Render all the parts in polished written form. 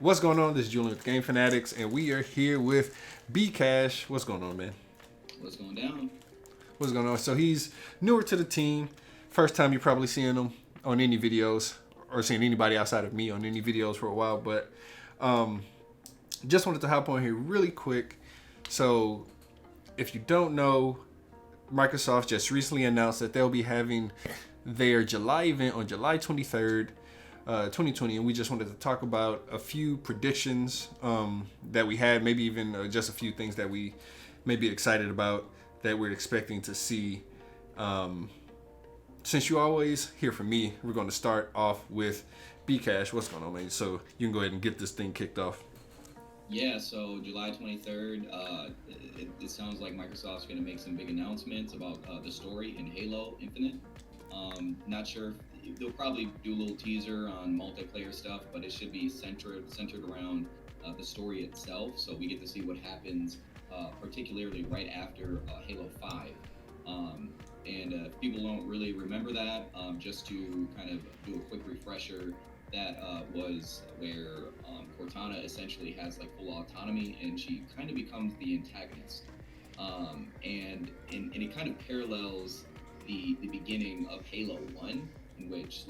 What's going on? This is Julian with Game Fanatics, and we are here with B Cash. What's going on, man? What's going down? What's going on? So he's newer to the team. First time you're probably seeing him on any videos or seeing anybody outside of me on any videos for a while. But just wanted to hop on here really quick. So if you don't know, Microsoft just recently announced that they'll be having their July event on July 23rd. 2020, and we just wanted to talk about a few predictions that we had, maybe even just a few things that we may be excited about that we're expecting to see. Since you always hear from me, we're going to start off with B Cash. What's going on, man? So you can go ahead and get this thing kicked off. Yeah, so July 23rd, it sounds like Microsoft's going to make some big announcements about the story in Halo Infinite. Not sure if they'll probably do a little teaser on multiplayer stuff, but it should be centered around the story itself. So we get to see what happens, particularly right after Halo 5. And if people don't really remember that, just to kind of do a quick refresher, that was where Cortana essentially has like full autonomy, and she kind of becomes the antagonist. And it kind of parallels the beginning of Halo 1, in which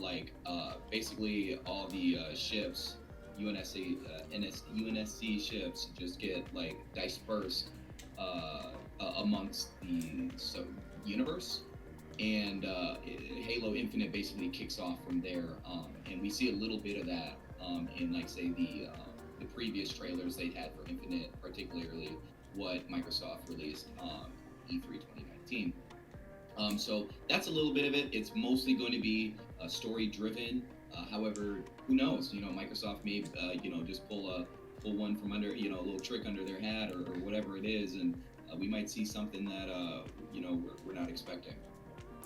basically all the ships, UNSC ships, just get like dispersed amongst the universe, and Halo Infinite basically kicks off from there, and we see a little bit of that in the previous trailers they'd had for Infinite, particularly what Microsoft released E3 2019. So that's a little bit of it. It's mostly going to be story driven. However, who knows? Microsoft may just pull one from under, a little trick under their hat or whatever it is, and we might see something that we're not expecting.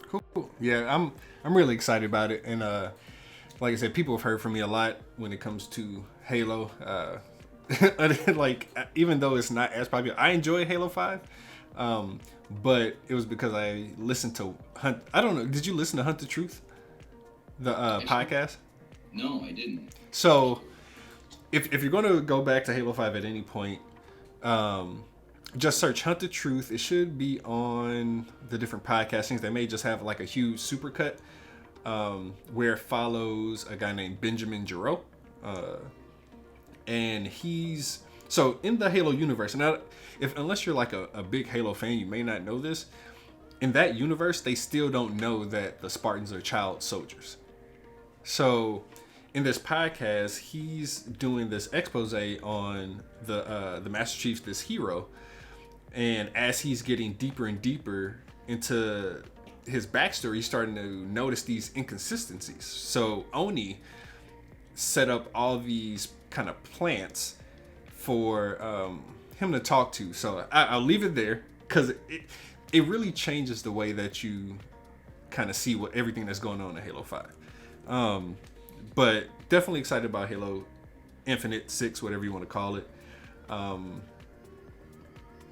Cool. Yeah, I'm really excited about it, and like I said, people have heard from me a lot when it comes to Halo. Like, even though it's not as popular, I enjoy Halo 5. But it was because I listened to Hunt. I don't know. Did you listen to Hunt the Truth, the podcast? No, I didn't. So, if you're going to go back to Halo 5 at any point, just search Hunt the Truth. It should be on the different podcastings. They may just have like a huge supercut where it follows a guy named Benjamin Giroux. And he's... So in the Halo universe, and unless you're like a big Halo fan, you may not know this. In that universe, they still don't know that the Spartans are child soldiers. So in this podcast, he's doing this expose on the Master Chief, this hero, and as he's getting deeper and deeper into his backstory, he's starting to notice these inconsistencies. So Oni set up all these kind of plants for him to talk to. So I'll leave it there because it really changes the way that you kind of see everything that's going on in Halo 5. But definitely excited about Halo Infinite 6, whatever you want to call it.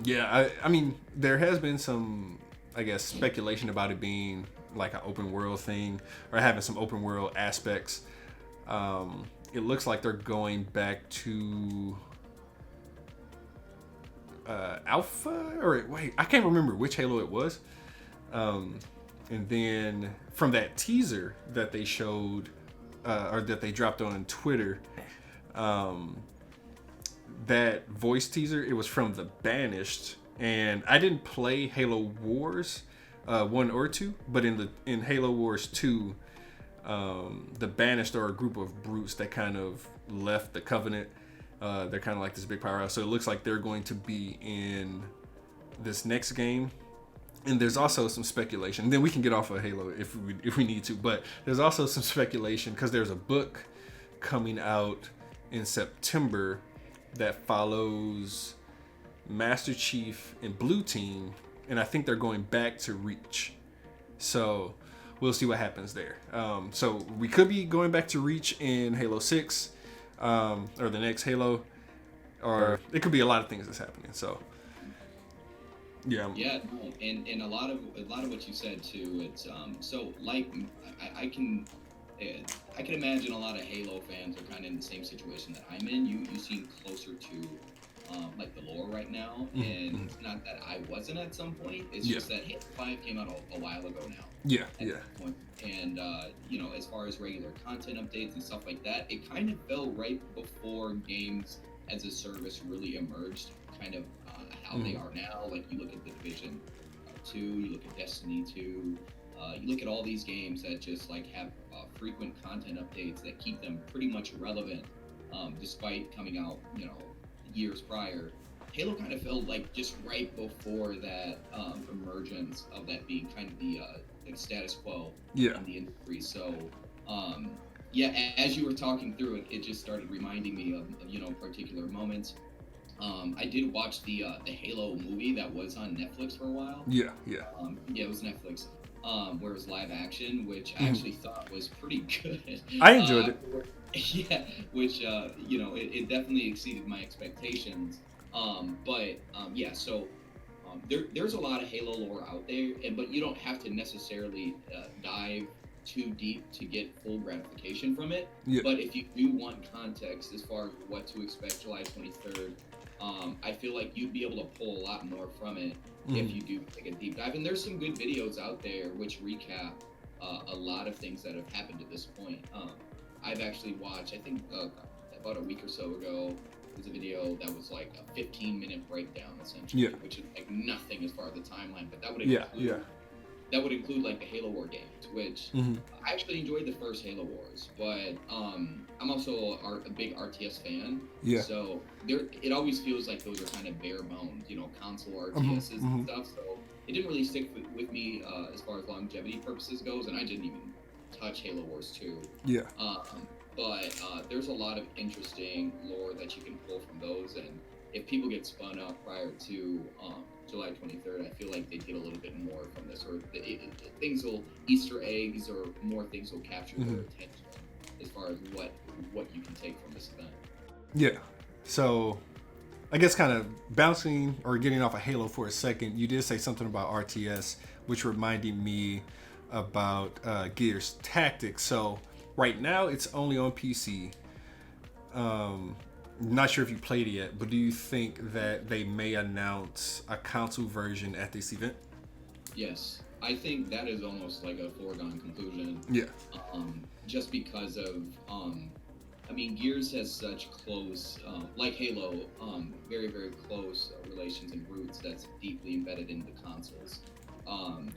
Yeah, I mean, there has been some, I guess, speculation about it being like an open world thing or having some open world aspects. It looks like they're going back to Alpha, or wait, I can't remember which Halo it was. And then from that teaser that they showed, or that they dropped on Twitter, that voice teaser, it was from The Banished. And I didn't play Halo Wars 1 or 2, but in Halo Wars 2, the Banished are a group of brutes that kind of left the Covenant. They're kind of like this big powerhouse. So it looks like they're going to be in this next game. And there's also some speculation. And then we can get off of Halo if we need to. But there's also some speculation because there's a book coming out in September that follows Master Chief and Blue Team. And I think they're going back to Reach. So we'll see what happens there. So we could be going back to Reach in Halo 6. Or the next Halo, or it could be a lot of things that's happening. So, yeah. Yeah, and a lot of what you said too. It's so like I can I can imagine a lot of Halo fans are kind of in the same situation that I'm in. You seem closer to like the lore right now, and it's not that I wasn't at some point. It's just that Halo 5 came out a while ago now. Yeah, at yeah. that point. And as far as regular content updates and stuff like that, it kind of fell right before games as a service really emerged, kind of how they are now. Like you look at The Division 2, you look at Destiny 2, you look at all these games that just like have frequent content updates that keep them pretty much relevant, despite coming out, years prior. Halo kind of felt like just right before that emergence of that being kind of the status quo in the industry. So, as you were talking through it, it just started reminding me of particular moments. I did watch the Halo movie that was on Netflix for a while. Yeah. It was Netflix. Where it was live action, which I actually thought was pretty good. I enjoyed it. Yeah, which it definitely exceeded my expectations. There's a lot of Halo lore out there, but you don't have to necessarily dive too deep to get full gratification from it. Yeah. But if you do want context as far as what to expect July 23rd, I feel like you'd be able to pull a lot more from it if you do take a deep dive. And there's some good videos out there which recap a lot of things that have happened at this point. I've actually watched, I think about a week or so ago, there's a video that was like a 15-minute breakdown essentially, which is like nothing as far as the timeline, but that would include like the Halo War games, which I actually enjoyed the first Halo Wars, but I'm also a big RTS fan. Yeah. So it always feels like those are kind of bare bones, console RTSs and stuff. So it didn't really stick with me as far as longevity purposes goes, and I didn't even touch Halo Wars 2. Yeah. But there's a lot of interesting lore that you can pull from those, and if people get spun up prior to July 23rd, I feel like they get a little bit more from this, or Easter eggs or more things will capture their attention as far as what you can take from this event. Yeah. So I guess kind of bouncing or getting off of Halo for a second, you did say something about RTS, which reminded me about Gears Tactics. So right now it's only on PC. Not sure if you played it yet, but do you think that they may announce a console version at this event? Yes, I think that is almost like a foregone conclusion. Yeah. Just because of, Gears has such close, like Halo, very, very close relations and roots that's deeply embedded into the consoles.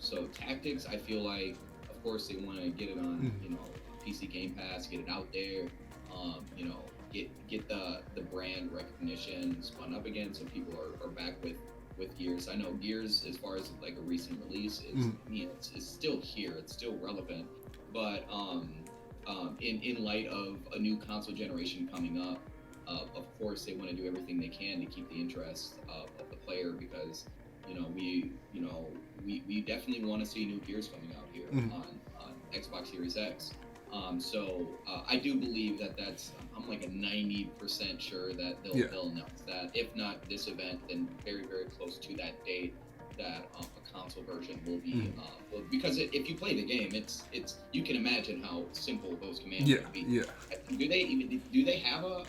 So Tactics, I feel like, of course, they want to get it on, PC Game Pass, get it out there, get the brand recognition spun up again, so people are back with Gears. I know Gears, as far as like a recent release, is it's still here, it's still relevant, but in light of a new console generation coming up, of course they want to do everything they can to keep the interest of the player, because we definitely want to see new Gears coming out here on Xbox Series X. So I do believe I'm like a 90% sure that they'll announce that. If not this event, then very, very close to that date, that a console version will be. Because if you play the game, it's you can imagine how simple those commands would be. Yeah. Do they have a?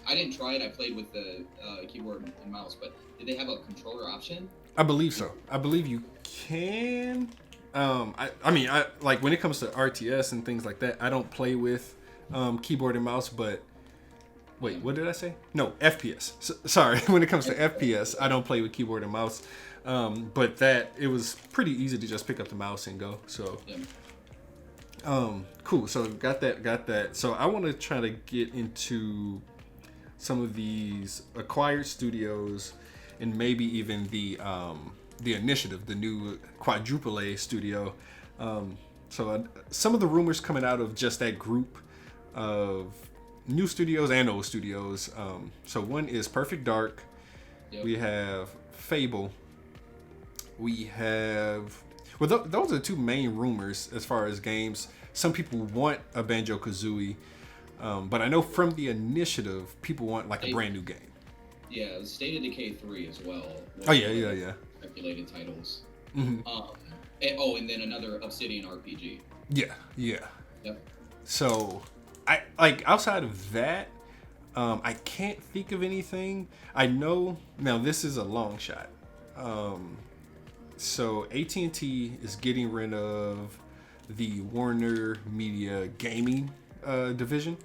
I didn't try it. I played with the keyboard and mouse, but do they have a controller option? I believe so. I believe you can. I like when it comes to RTS and things like that, I don't play with keyboard and mouse, but wait, what did I say? No, FPS. Sorry, when it comes to FPS, I don't play with keyboard and mouse. But it was pretty easy to just pick up the mouse and go. So, cool. So got that. So I want to try to get into some of these acquired studios and maybe even the Initiative, the new quadruple A studio. Some of the rumors coming out of just that group of new studios and old studios. So one is Perfect Dark. Yep. We have Fable. We have... Well, those are the two main rumors as far as games. Some people want a Banjo-Kazooie. But I know from the Initiative, people want like a brand new game. Yeah, State of Decay 3 as well. Oh, yeah. Speculated titles. And then another Obsidian RPG. Yeah. Yep. So, I like outside of that, I can't think of anything. I know now this is a long shot. So AT&T is getting rid of the Warner Media Gaming division.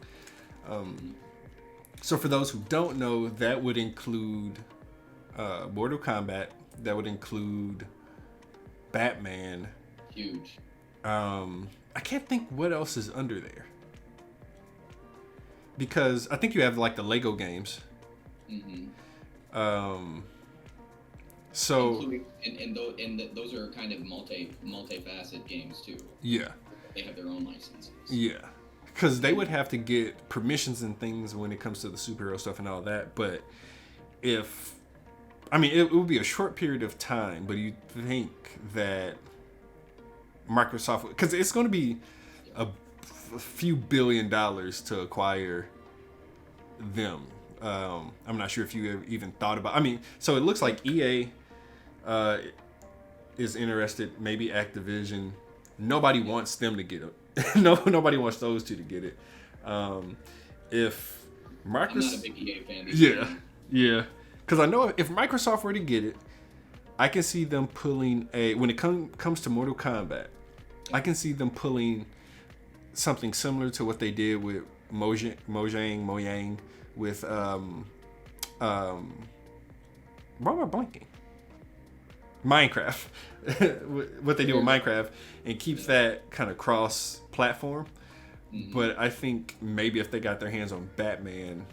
So for those who don't know, that would include Mortal Kombat. That would include Batman. Huge. I can't think what else is under there. Because I think you have like the Lego games. So and those are kind of multifaceted games too. Yeah. They have their own licenses. Yeah. Because they would have to get permissions and things when it comes to the superhero stuff and all that. But it would be a short period of time, but you think that Microsoft, because it's going to be a few $1 billion to acquire them. I'm not sure if you have even thought about. So it looks like EA is interested. Maybe Activision. Nobody wants them to get it. Nobody wants those two to get it. If Microsoft, I'm not a big EA fan. Yeah. Because I know if Microsoft were to get it, I can see them pulling when it comes to Mortal Kombat, I can see them pulling something similar to what they did with Mojang with why am I blanking? Minecraft. What they do with Minecraft, and keeps that kind of cross-platform. But I think maybe if they got their hands on Batman,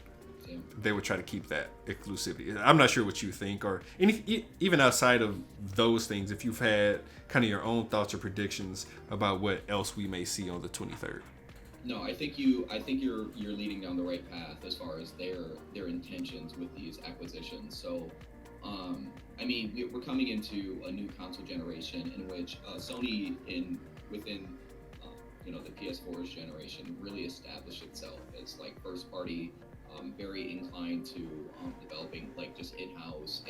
they would try to keep that exclusivity. I'm not sure what you think, or even outside of those things, if you've had kind of your own thoughts or predictions about what else we may see on the 23rd. No, I think you're leading down the right path as far as their intentions with these acquisitions. So, we're coming into a new console generation in which Sony within the PS4's generation really established itself as like first party, very inclined to developing like just in-house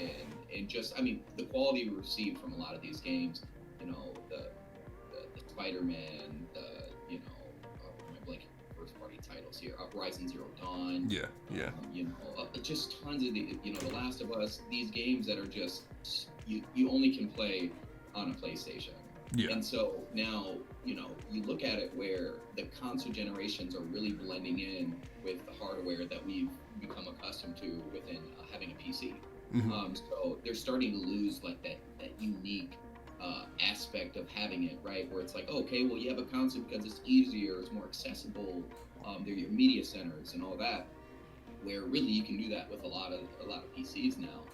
and just the quality we received from a lot of these games, the Spider-Man, first party titles here, Horizon Zero Dawn, just tons of the Last of Us, these games that are just you only can play on a PlayStation. Yeah. And so now, you look at it where the console generations are really blending in with the hardware that we've become accustomed to within having a PC. So they're starting to lose like that unique aspect of having it, right? Where it's like, okay, well, you have a console because it's easier, it's more accessible. They're your media centers and all that. Where really you can do that with a lot of PCs now.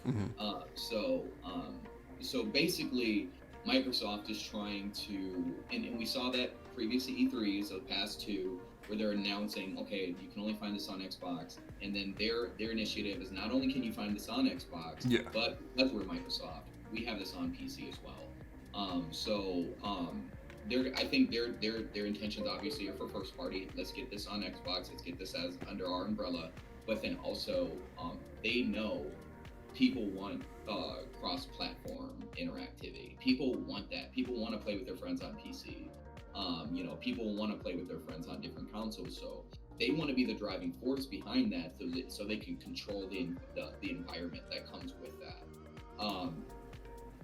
So basically, Microsoft is trying to, and we saw that previous E3s, the past two, where they're announcing, okay, you can only find this on Xbox, and then their initiative is not only can you find this on Xbox, but that's where Microsoft, we have this on PC as well. I think their intentions obviously are for first party. Let's get this on Xbox. Let's get this as under our umbrella. But then also, they know people want cross-platform interactivity. People want that. People want to play with their friends on PC. People want to play with their friends on different consoles. So they want to be the driving force behind that, so they can control the environment that comes with that.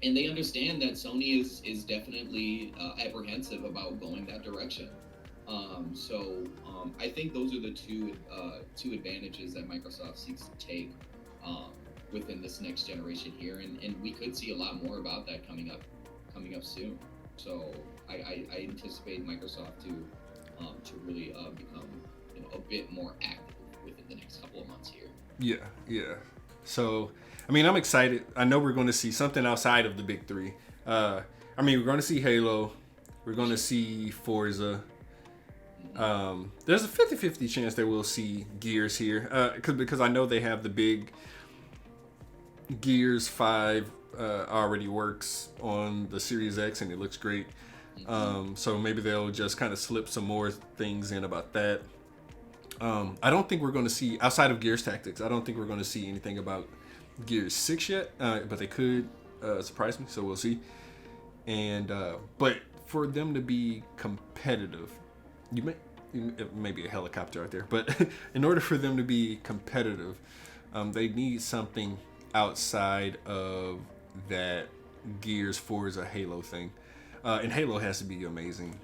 And they understand that Sony is definitely apprehensive about going that direction. I think those are the two advantages that Microsoft seeks to take within this next generation here, and we could see a lot more about that coming up soon. So I anticipate Microsoft to really become a bit more active within the next couple of months here. Yeah. So I'm excited. I know we're going to see something outside of the big three. We're going to see Halo. We're going to see Forza. There's a 50-50 chance that we'll see Gears here, because I know they have the big Gears 5 already works on the Series X and it looks great. So maybe they'll just kind of slip some more things in about that. I don't think we're going to see, outside of Gears Tactics, I don't think we're going to see anything about Gears 6 yet, but they could surprise me, so we'll see. And but for them to be competitive, maybe a helicopter out there, but in order for them to be competitive, they need something outside of that Gears, Forza, Halo thing. And Halo has to be amazing.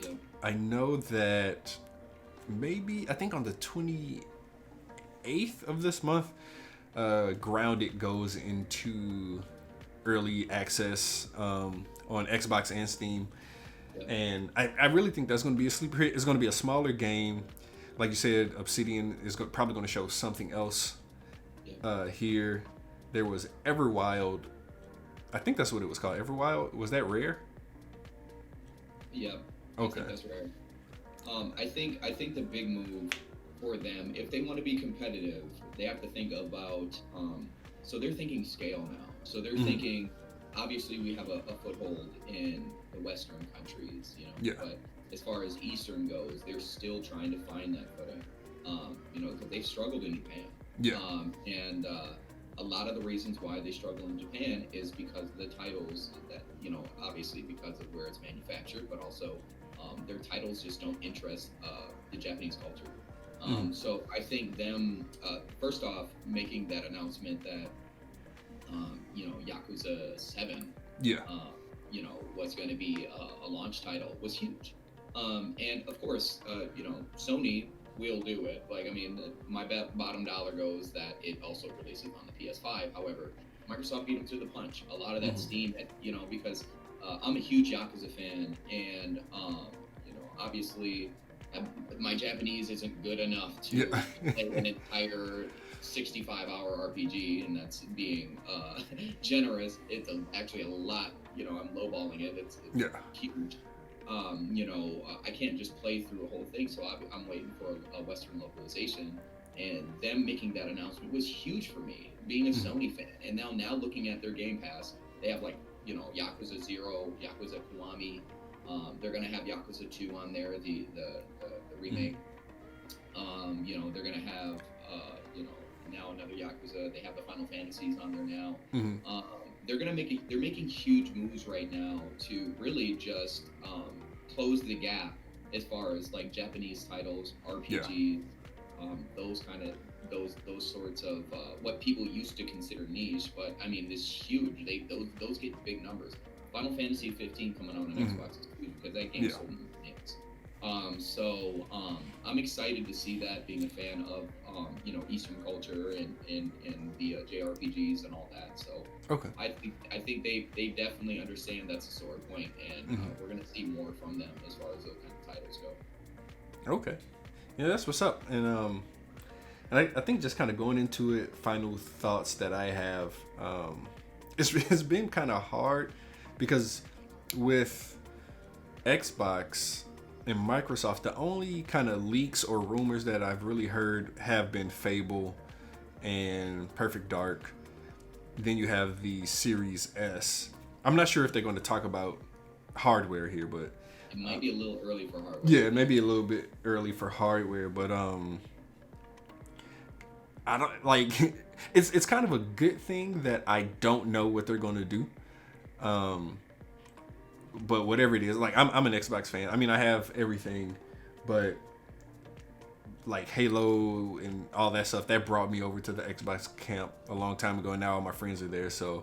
Yeah. I know that I think on the 28th of this month, Grounded goes into early access on Xbox and Steam. Yeah. And I really think that's going to be a sleeper hit. It's going to be a smaller game. Like you said, Obsidian is probably going to show something else here. There was Everwild. I think that's what it was called. Everwild. Was that Rare? Yeah. Okay. I think that's rare. I think the big move for them, if they want to be competitive, they have to think about. So they're thinking scale now. So they're thinking. Obviously, we have a foothold in the Western countries, Yeah. But as far as Eastern goes, they're still trying to find that footing. Because they've struggled in Japan. Yeah. And a lot of the reasons why they struggle in Japan is because of the titles that, obviously because of where it's manufactured, but also their titles just don't interest the Japanese culture. So I think them, first off, making that announcement that, Yakuza 7, was going to be a launch title was huge. And of course, Sony will do it. My bottom dollar goes that it also releases on the PS5. However, Microsoft beat them to the punch. A lot of that Steam, because I'm a huge Yakuza fan, and obviously my Japanese isn't good enough to play an entire 65-hour RPG, and that's being generous. It's actually a lot. I'm lowballing it. It's huge. I can't just play through a whole thing, so I'm waiting for a Western localization. And them making that announcement was huge for me, being a Sony fan. And now looking at their Game Pass, they have Yakuza 0, Yakuza Kiwami. They're gonna have Yakuza 2 on there, the remake. They're gonna have now another Yakuza. They have the Final Fantasies on there now. They're making huge moves right now to really just close the gap as far as Japanese titles, RPGs, those sorts of what people used to consider niche, but I mean this huge. Those get big numbers. Final Fantasy 15 coming out on Xbox is huge because that game sold millions. So I'm excited to see that, being a fan of Eastern culture and the JRPGs and all that. So I think they definitely understand that's a sore point, and we're gonna see more from them as far as those kind of titles go. Okay, yeah, that's what's up. And I think just kind of going into it, final thoughts that I have. It's been kind of hard because with Xbox and Microsoft, the only kind of leaks or rumors that I've really heard have been Fable and Perfect Dark. Then you have the Series S. I'm not sure if they're going to talk about hardware here, but it might be a little early for hardware. Yeah, it may be a little bit early for hardware, but I don't like. It's kind of a good thing that I don't know what they're going to do. But whatever it is, I'm an Xbox fan. I mean, I have everything, but Halo and all that stuff, that brought me over to the Xbox camp a long time ago, and now all my friends are there. So,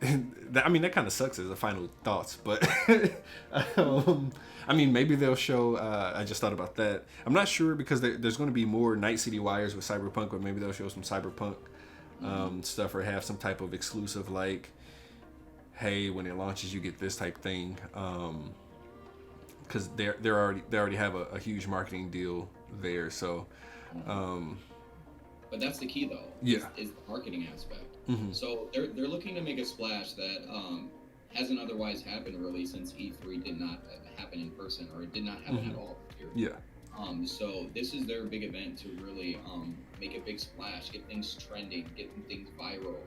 that kind of sucks as a final thoughts, but maybe they'll show. I just thought about that. I'm not sure because there's going to be more Night City Wires with Cyberpunk, but maybe they'll show some Cyberpunk stuff or have some type of exclusive hey, when it launches, you get this type thing. Because they already have a huge marketing deal there. So, but that's the key though. Yeah, is the marketing aspect. So they're looking to make a splash that hasn't otherwise happened really since E3 did not happen in person, or it did not happen at all here. Yeah. So this is their big event to really make a big splash, get things trending, get things viral.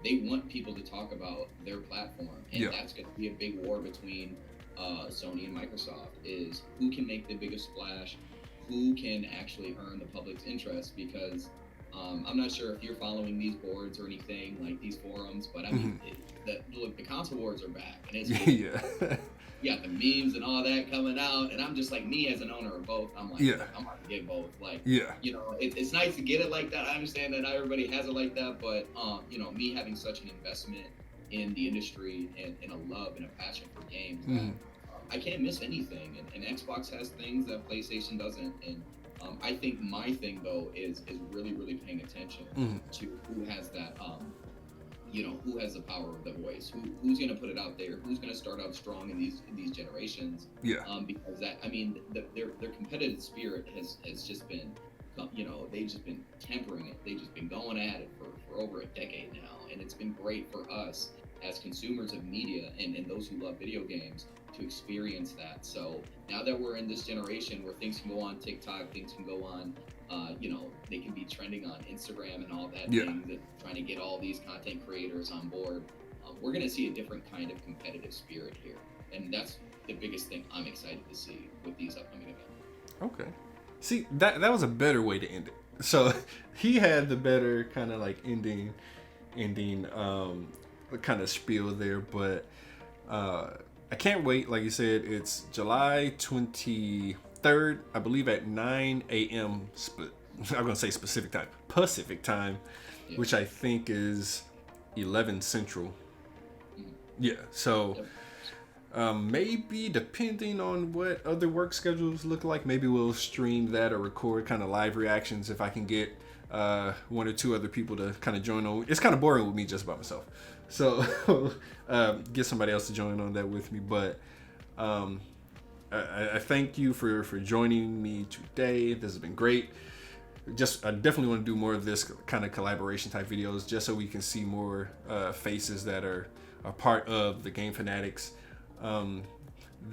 They want people to talk about their platform, and that's going to be a big war between Sony and Microsoft, is who can make the biggest splash, who can actually earn the public's interest, because I'm not sure if you're following these boards or anything, these forums, but I mean, the console wars are back, and it's yeah. The memes and all that coming out, and I'm just like, me as an owner of both, I'm like, Yeah. I'm about to get both. Like, Yeah. you know, it's nice to get it like that. I understand that not everybody has it like that, but you know, me having such an investment in the industry and a love and a passion for games, that, I can't miss anything. And Xbox has things that PlayStation doesn't. And I think my thing though is really paying attention to who has that. You know, who has the power of the voice? Who's going to put it out there? Who's going to start out strong in these generations? Yeah. Because that, I mean, their competitive spirit has just been, you know, they've just been tempering it. They've just been going at it for over a decade now, and it's been great for us as consumers of media and those who love video games to experience that. So now that we're in this generation where things can go on TikTok, things can go on. You know, they can be trending on Instagram and all that things, and trying to get all these content creators on board. We're going to see a different kind of competitive spirit here. And that's the biggest thing I'm excited to see with these upcoming events. Okay. See, that was a better way to end it. So he had the better kind of like ending kind of spiel there, but I can't wait. Like you said, it's July 23rd, I believe, at 9 a.m. I'm gonna say Pacific time, which I think is 11 Central. Yeah, so maybe depending on what other work schedules look like, maybe we'll stream that or record kind of live reactions if I can get one or two other people to kind of join on. It's kind of boring with me just by myself, so get somebody else to join on that with me. But I thank you for joining me today. This has been great. I definitely want to do more of this kind of collaboration type videos, just so we can see more faces that are a part of the Game Fanatics.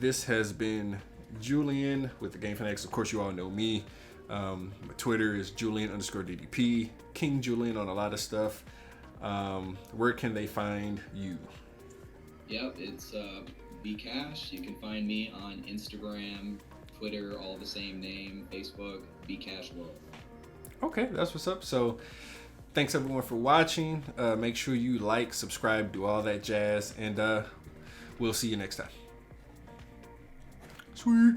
This has been Julian with the Game Fanatics. Of course, you all know me. My Twitter is Julian_DDP, King Julian on a lot of stuff. Where can they find you? Yep, it's Bcash. You can find me on Instagram, Twitter, all the same name, Facebook, Bcash World. Okay, that's what's up. So thanks everyone for watching. Make sure you like, subscribe, do all that jazz, and we'll see you next time. Sweet.